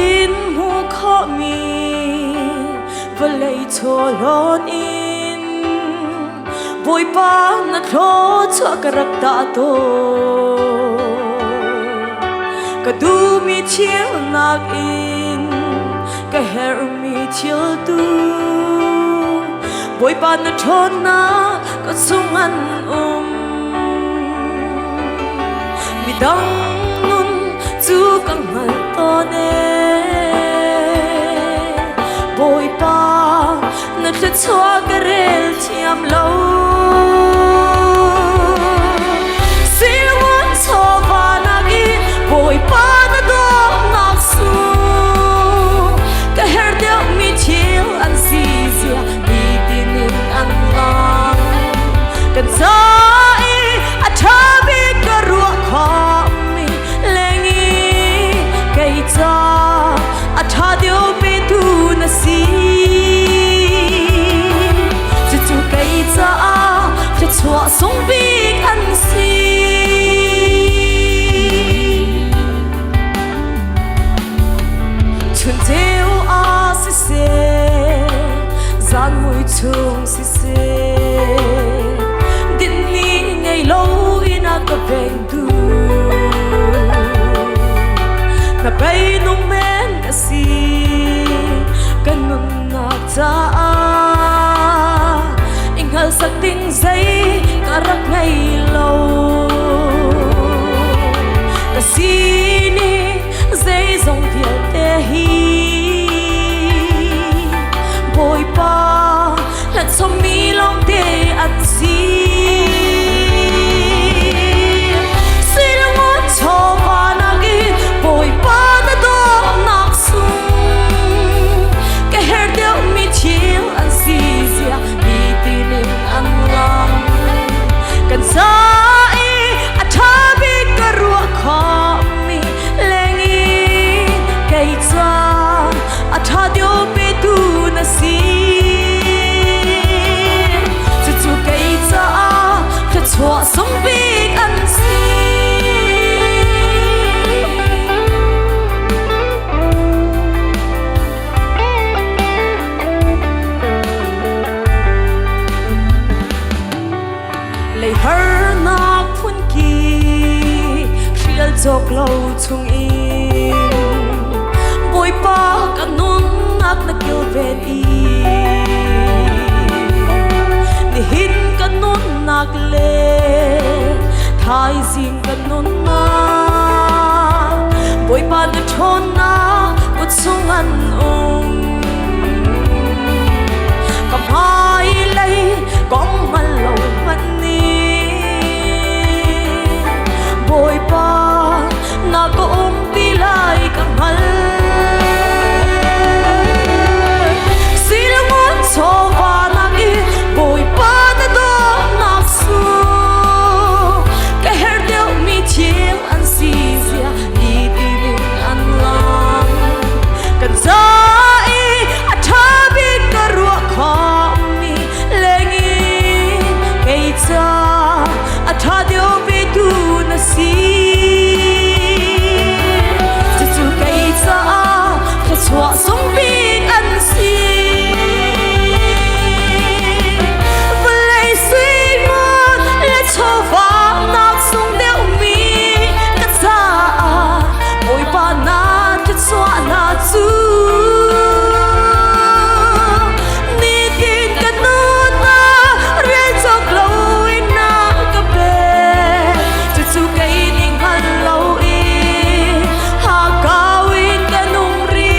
in mu kho mi valei tholon in boy pa na tho cha karak ta to ka du mi chiel nak in ka her mi chiel tu boy pa na tho na ka sungan mi dang nun chu kang ngal to ne boy pa na tha chwa ka rel chiam lo silwan cho ba na gi boy pa na do nak su ka her de mi chiel an si sia mi tin an lang kan sa e a tha bi ka ru kha mi lengi kai cha a tha dio pe tu na si chu kai cha cha chwa song bi an si chun teo a si se zan mui chung si se din ni ngày lâu ina ka veng tu na bay nung men ka si kanun na ta inghal sak ting zai karak ngày lâu ka si ni zai zong dia te hi boy pa let some mi long day at sea kan sa e a tha bi ka ru kha mi lengi kai cha a tha dio pe tu na si chu chu kai cha cha chwa song bi an si lei har na phun ki rial chok lo chung in boy pa kanun nak na kil ven i ni hin kanun nak le thai zing kanun na boy pa na thon na ut sung an kam hai lei kong mal lo man boy pa na ko pilai kang hal silmon so pa na gi boy pa na do nak su ka her de mi chiel an si sia i ti an lang kan sa e a tha bi ka ru kha mi lengi kai cha a tha dio bi tu na si chu chu kai cha ka chwa song bi an si valai sui mo le cho va nak song deu mi ka cha oi pa na ka chwa na chu ni tin ka nu na rian chok lo ina ka pe chu kai ning han lo i Hakha win ka nung ri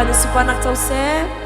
ni supanak tau se